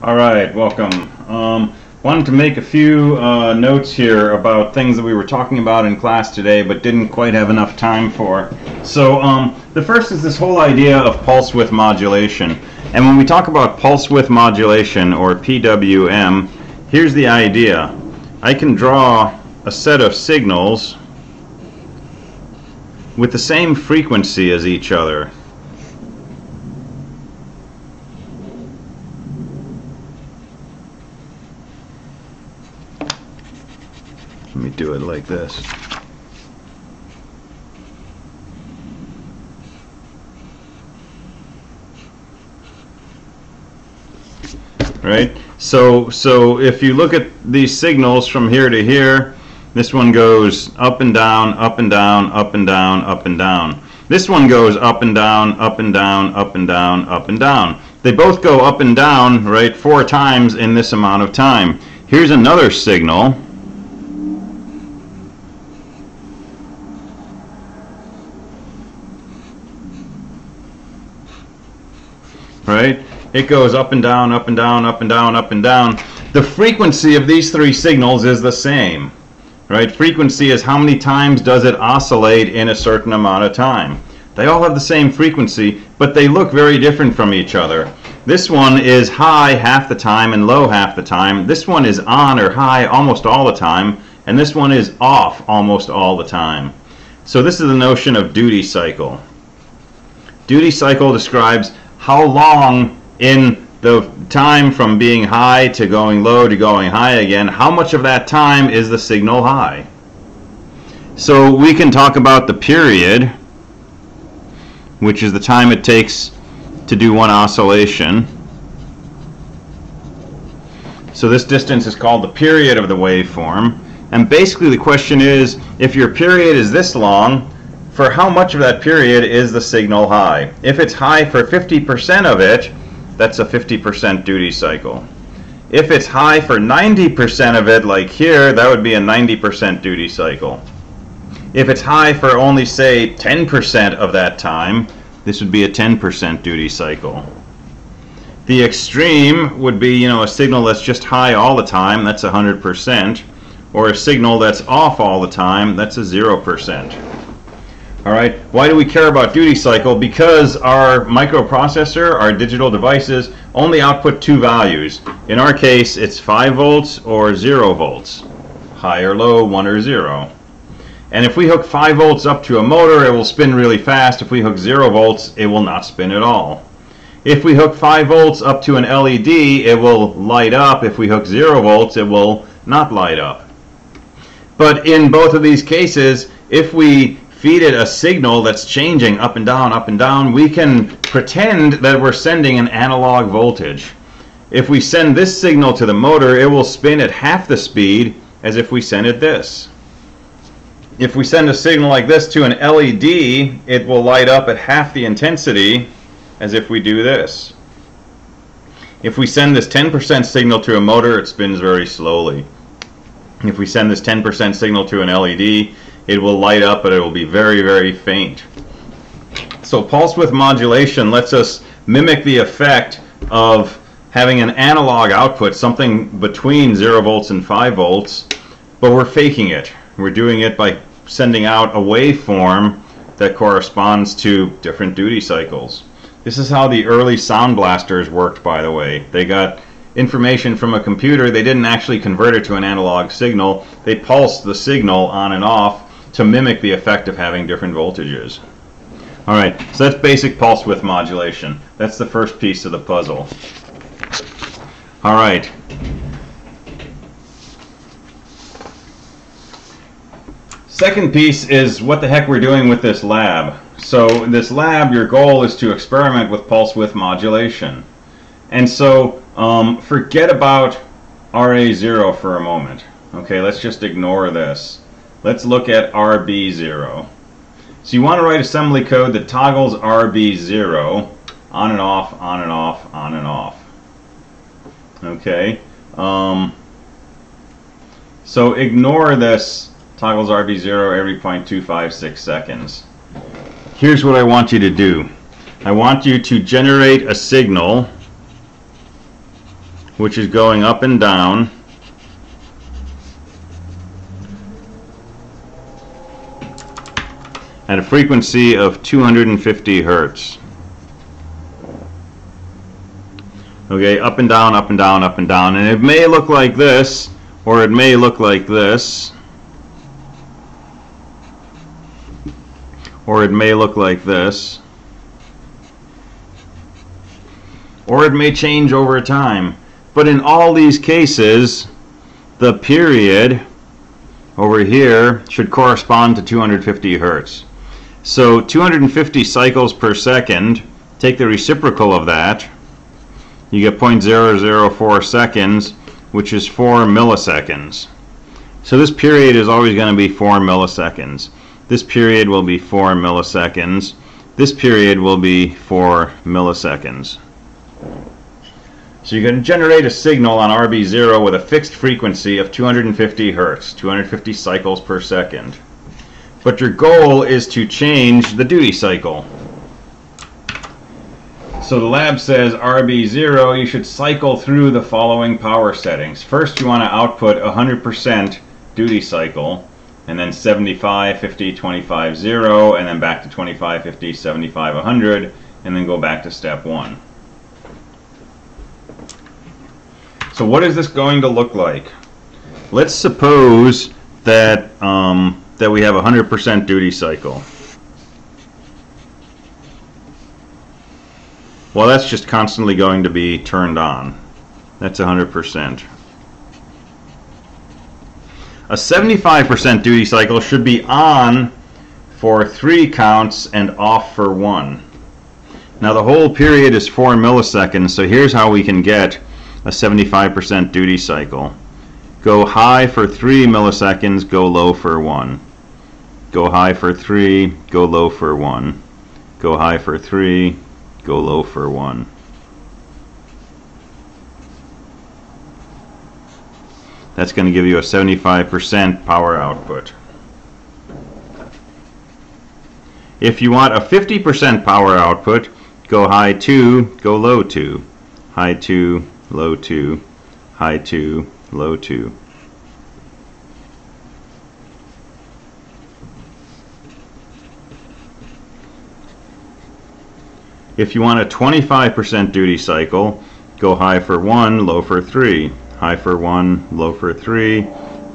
All right, welcome. Wanted to make a few notes here about things that we were talking about in class today but didn't quite have enough time for. So the first is this whole idea of pulse width modulation. And when we talk about pulse width modulation, or PWM, here's the idea. I can draw a set of signals with the same frequency as each other. Let me do it like this. Right? So if you look at these signals from here to here, this one goes up and down, up and down, up and down, up and down. This one goes up and down, up and down, up and down, up and down. They both go up and down, right, 4 times in this amount of time. Here's another signal. Right? It goes up and down, up and down, up and down, up and down. The frequency of these 3 signals is the same. Right? Frequency is how many times does it oscillate in a certain amount of time. They all have the same frequency, but they look very different from each other. This one is high half the time and low half the time. This one is on or high almost all the time, and this one is off almost all the time. So this is the notion of duty cycle. Duty cycle describes how long in the time from being high to going low to going high again, how much of that time is the signal high. So we can talk about the period, which is the time it takes to do one oscillation. So this distance is called the period of the waveform. And basically the question is, if your period is this long, for how much of that period is the signal high? If it's high for 50% of it, that's a 50% duty cycle. If it's high for 90% of it, like here, that would be a 90% duty cycle. If it's high for only, say, 10% of that time, this would be a 10% duty cycle. The extreme would be, a signal that's just high all the time, that's 100%, or a signal that's off all the time, that's a 0%. All right, why do we care about duty cycle? Because our microprocessor, our digital devices, only output 2 values. In our case, it's 5 volts or 0 volts, high or low, 1 or 0. And if we hook 5 volts up to a motor, it will spin really fast. If we hook 0 volts, it will not spin at all. If we hook 5 volts up to an LED, it will light up. If we hook 0 volts, it will not light up. But in both of these cases, if we feed it a signal that's changing up and down, we can pretend that we're sending an analog voltage. If we send this signal to the motor, it will spin at half the speed as if we send it this. If we send a signal like this to an LED, it will light up at half the intensity as if we do this. If we send this 10% signal to a motor, it spins very slowly. If we send this 10% signal to an LED, it will light up, but it will be very, very faint. So pulse width modulation lets us mimic the effect of having an analog output, something between 0 volts and 5 volts, but we're faking it. We're doing it by sending out a waveform that corresponds to different duty cycles. This is how the early sound blasters worked, by the way. They got information from a computer. They didn't actually convert it to an analog signal. They pulsed the signal on and off to mimic the effect of having different voltages. All right, so that's basic pulse width modulation. That's the first piece of the puzzle. All right. Second piece is what the heck we're doing with this lab. So in this lab, your goal is to experiment with pulse width modulation. And so forget about RA0 for a moment. Okay, let's just ignore this. Let's look at RB0. So you want to write assembly code that toggles RB0 on and off, on and off, on and off. Okay. So ignore this toggles RB0 every 0.256 seconds. Here's what I want you to do. I want you to generate a signal which is going up and down at a frequency of 250 hertz. Okay, up and down, up and down, up and down. And it may look like this, or it may look like this, or it may look like this, or it may change over time. But in all these cases, the period over here should correspond to 250 hertz. So 250 cycles per second, take the reciprocal of that, you get 0.004 seconds, which is 4 milliseconds. So this period is always going to be 4 milliseconds. This period will be 4 milliseconds. This period will be 4 milliseconds. So you're going to generate a signal on RB0 with a fixed frequency of 250 hertz, 250 cycles per second. But your goal is to change the duty cycle. So the lab says RB0, you should cycle through the following power settings. First, you want to output 100% duty cycle, and then 75, 50, 25, 0, and then back to 25, 50, 75, 100, and then go back to step 1. So what is this going to look like? Let's suppose that that we have 100% duty cycle. Well, that's just constantly going to be turned on. That's 100%. A 75% duty cycle should be on for 3 counts and off for 1. Now the whole period is 4 milliseconds, so here's how we can get a 75% duty cycle. Go high for 3 milliseconds, go low for 1. Go high for 3, go low for 1. Go high for 3, go low for 1. That's going to give you a 75% power output. If you want a 50% power output, go high 2, go low 2. High 2, low 2, high 2, low 2. If you want a 25% duty cycle, go high for 1, low for 3. High for 1, low for 3.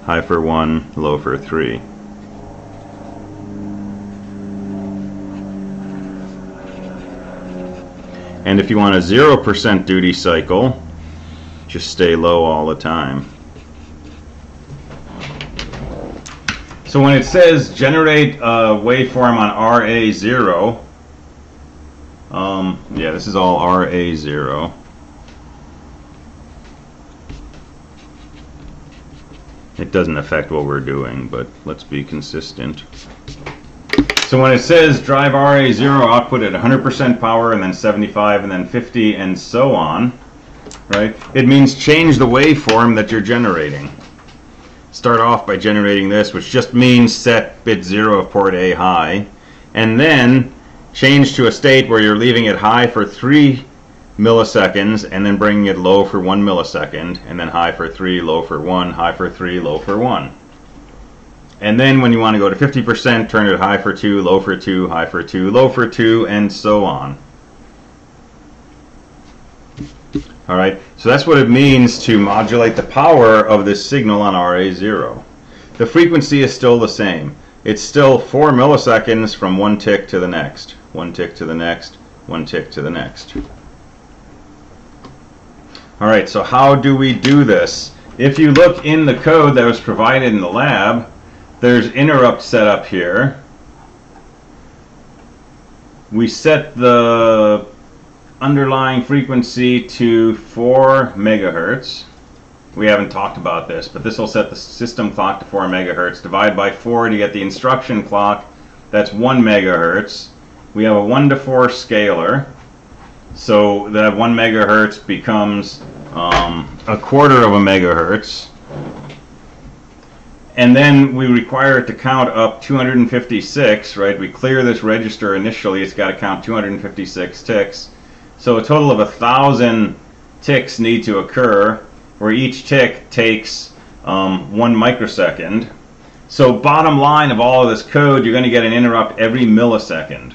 High for 1, low for 3. And if you want a 0% duty cycle, just stay low all the time. So when it says generate a waveform on RA0, yeah, this is all RA0. It doesn't affect what we're doing, but let's be consistent. So when it says drive RA0 output at 100% power and then 75 and then 50 and so on, right? It means change the waveform that you're generating. Start off by generating this, which just means set bit 0 of port A high, and then change to a state where you're leaving it high for 3 milliseconds and then bringing it low for 1 millisecond, and then high for 3, low for 1, high for 3, low for 1. And then when you want to go to 50%, turn it high for 2, low for 2, high for 2, low for 2, and so on. Alright, so that's what it means to modulate the power of this signal on RA0. The frequency is still the same. It's still 4 milliseconds from one tick to the next. One tick to the next, one tick to the next. Alright, so how do we do this? If you look in the code that was provided in the lab, there's interrupt set up here. We set the underlying frequency to 4 megahertz. We haven't talked about this, but this will set the system clock to 4 megahertz. Divide by 4 to get the instruction clock. That's 1 megahertz. We have a 1 to 4 scaler. So that 1 megahertz becomes a quarter of a megahertz. And then we require it to count up 256, right? We clear this register initially. It's got to count 256 ticks. So a total of 1,000 ticks need to occur, where each tick takes 1 microsecond. So bottom line of all of this code, you're going to get an interrupt every millisecond.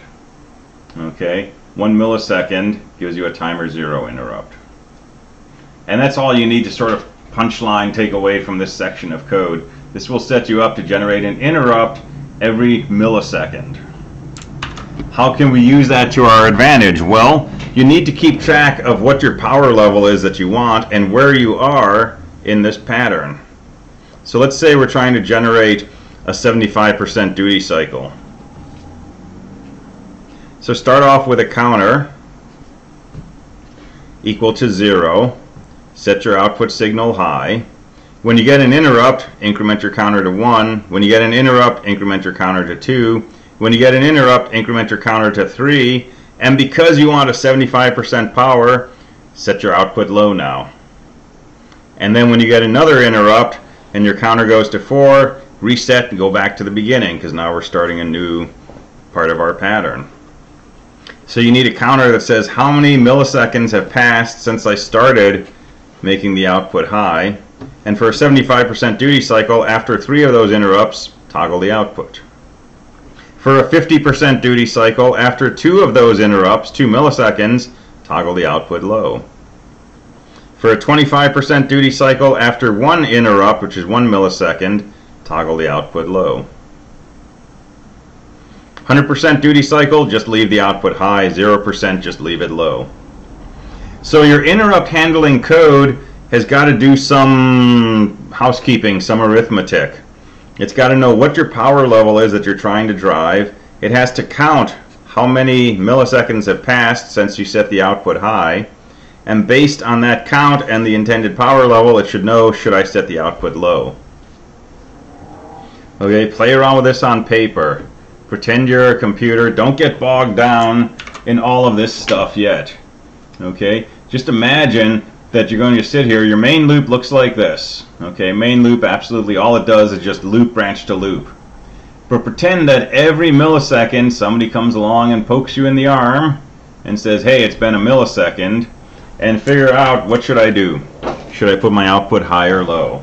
Okay, 1 millisecond gives you a timer 0 interrupt. And that's all you need to sort of punchline take away from this section of code. This will set you up to generate an interrupt every millisecond. How can we use that to our advantage? Well, you need to keep track of what your power level is that you want and where you are in this pattern. So let's say we're trying to generate a 75% duty cycle. So start off with a counter equal to 0. Set your output signal high. When you get an interrupt, increment your counter to 1. When you get an interrupt, increment your counter to 2. When you get an interrupt, increment your counter to 3. And because you want a 75% power, set your output low now. And then when you get another interrupt and your counter goes to 4, reset and go back to the beginning, because now we're starting a new part of our pattern. So you need a counter that says how many milliseconds have passed since I started making the output high. And for a 75% duty cycle, after 3 of those interrupts, toggle the output. For a 50% duty cycle, after 2 of those interrupts, 2 milliseconds, toggle the output low. For a 25% duty cycle, after 1 interrupt, which is 1 millisecond, toggle the output low. 100% duty cycle, just leave the output high. 0%, just leave it low. So your interrupt handling code has got to do some housekeeping, some arithmetic. It's got to know what your power level is that you're trying to drive. It has to count how many milliseconds have passed since you set the output high. And based on that count and the intended power level, it should know, should I set the output low? Okay, play around with this on paper. Pretend you're a computer. Don't get bogged down in all of this stuff yet. Okay, just imagine that you're going to sit here. Your main loop looks like this. Okay, main loop, absolutely all it does is just loop branch to loop. But pretend that every millisecond somebody comes along and pokes you in the arm and says, hey, it's been a millisecond, and figure out, what should I do? Should I put my output high or low?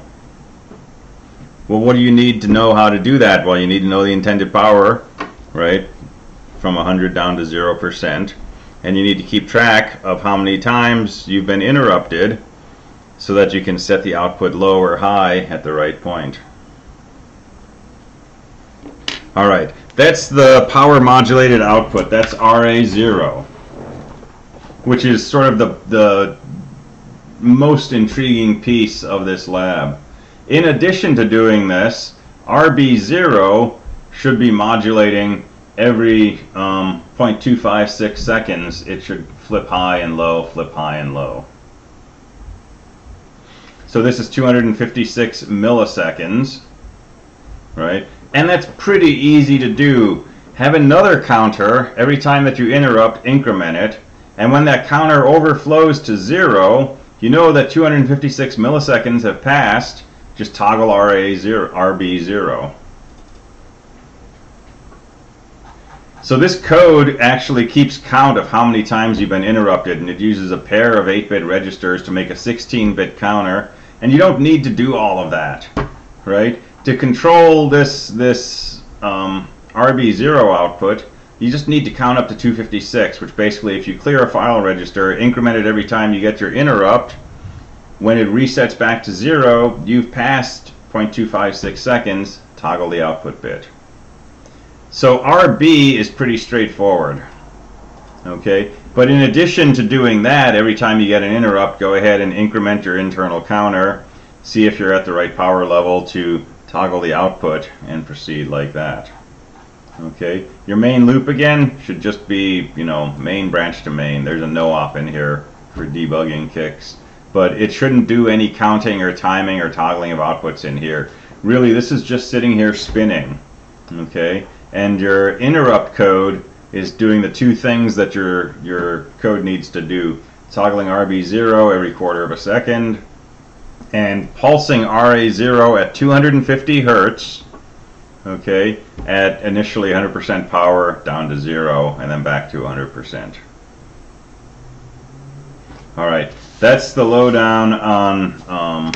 Well, what do you need to know how to do that? Well, you need to know the intended power, right, from 100 down to 0%. And you need to keep track of how many times you've been interrupted so that you can set the output low or high at the right point. Alright, that's the power modulated output. That's RA0, which is sort of the most intriguing piece of this lab. In addition to doing this, RB0 should be modulating every 0.256 seconds. It should flip high and low, flip high and low. So this is 256 milliseconds, right? And that's pretty easy to do. Have another counter every time that you interrupt, increment it, and when that counter overflows to 0, you know that 256 milliseconds have passed. Just toggle RB0. So this code actually keeps count of how many times you've been interrupted, and it uses a pair of 8-bit registers to make a 16-bit counter, and you don't need to do all of that, right? To control this RB0 output, you just need to count up to 256, which basically, if you clear a file register, increment it every time you get your interrupt, when it resets back to 0, you've passed 0.256 seconds, toggle the output bit. So RB is pretty straightforward, okay? But in addition to doing that, every time you get an interrupt, go ahead and increment your internal counter, see if you're at the right power level to toggle the output, and proceed like that. Okay, your main loop again should just be, you know, main branch to main. There's a no-op in here for debugging kicks, but it shouldn't do any counting or timing or toggling of outputs in here. Really, this is just sitting here spinning, okay? And your interrupt code is doing the two things that your code needs to do: toggling RB0 every quarter of a second, and pulsing RA0 at 250 Hertz, okay, at initially 100% power down to 0 and then back to 100%. Alright, that's the lowdown on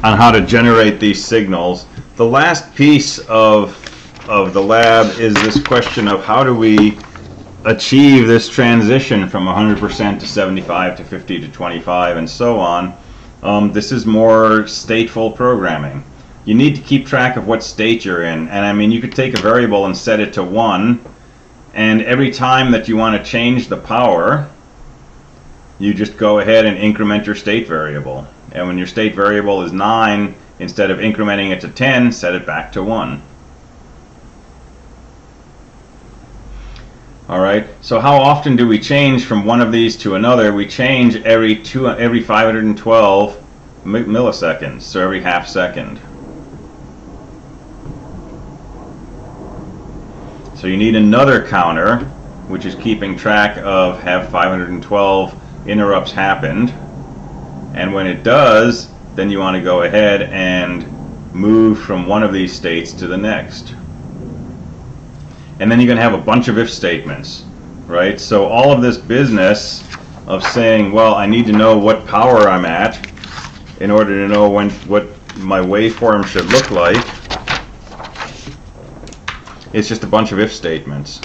how to generate these signals. The last piece of the lab is this question of how do we achieve this transition from 100% to 75 to 50 to 25 and so on. This is more stateful programming. You need to keep track of what state you're in, and I mean you could take a variable and set it to 1, and every time that you want to change the power you just go ahead and increment your state variable, and when your state variable is 9, instead of incrementing it to 10, set it back to 1. Alright, so how often do we change from one of these to another? We change every 512 milliseconds, so every half second. So you need another counter, which is keeping track of have 512 interrupts happened, and when it does, then you want to go ahead and move from one of these states to the next. And then you're going to have a bunch of if statements, right? So all of this business of saying, well, I need to know what power I'm at in order to know what my waveform should look like, it's just a bunch of if statements.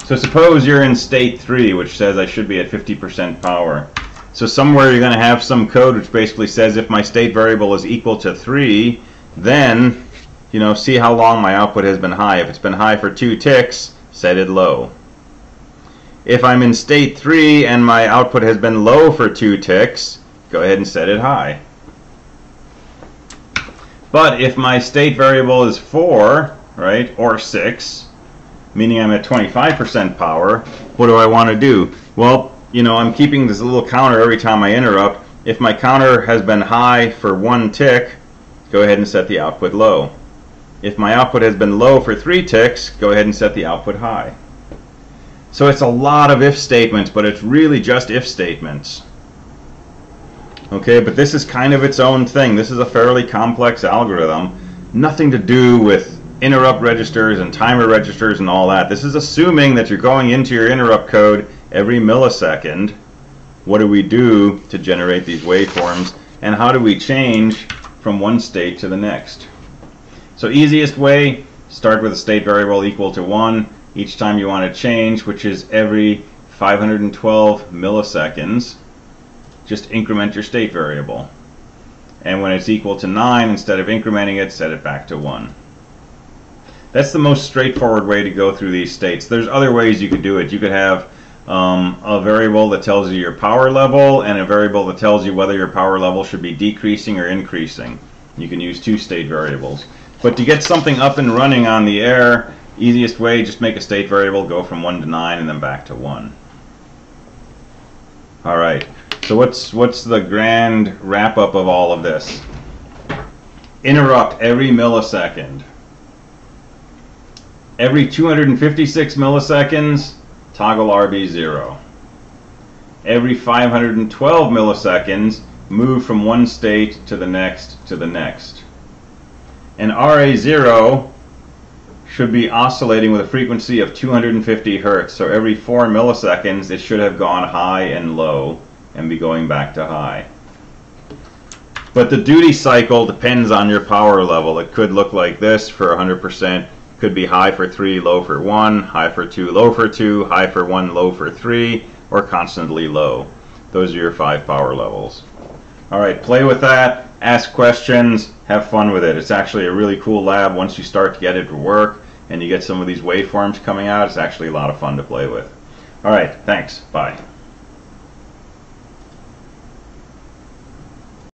So suppose you're in state 3, which says I should be at 50% power. So somewhere you're going to have some code which basically says if my state variable is equal to 3, then, you know, see how long my output has been high. If it's been high for 2 ticks, set it low. If I'm in state 3 and my output has been low for 2 ticks, go ahead and set it high. But if my state variable is 4, right, or 6, meaning I'm at 25% power, what do I want to do? Well, you know, I'm keeping this little counter every time I interrupt. If my counter has been high for 1 tick, go ahead and set the output low. If my output has been low for 3 ticks, go ahead and set the output high. So it's a lot of if statements, but it's really just if statements. Okay, but this is kind of its own thing. This is a fairly complex algorithm. Nothing to do with interrupt registers and timer registers and all that. This is assuming that you're going into your interrupt code every millisecond. What do we do to generate these waveforms, and how do we change from one state to the next? So easiest way, start with a state variable equal to 1 each time you want to change, which is every 512 milliseconds. Just increment your state variable, and when it's equal to 9, instead of incrementing it, set it back to 1. That's the most straightforward way to go through these states. There's other ways you could do it. You could have a variable that tells you your power level and a variable that tells you whether your power level should be decreasing or increasing. You can use 2 state variables. But to get something up and running on the air, easiest way, just make a state variable, go from 1 to 9 and then back to 1. Alright, so what's the grand wrap-up of all of this? Interrupt every millisecond. Every 256 milliseconds, toggle RB0. Every 512 milliseconds, move from one state to the next to the next. And RA0 should be oscillating with a frequency of 250 Hertz. So every 4 milliseconds, it should have gone high and low and be going back to high. But the duty cycle depends on your power level. It could look like this for 100%. Could be high for 3, low for 1, high for 2, low for 2, high for 1, low for 3, or constantly low. Those are your 5 power levels. Alright, play with that, ask questions, have fun with it. It's actually a really cool lab once you start to get it to work and you get some of these waveforms coming out. It's actually a lot of fun to play with. Alright, thanks. Bye.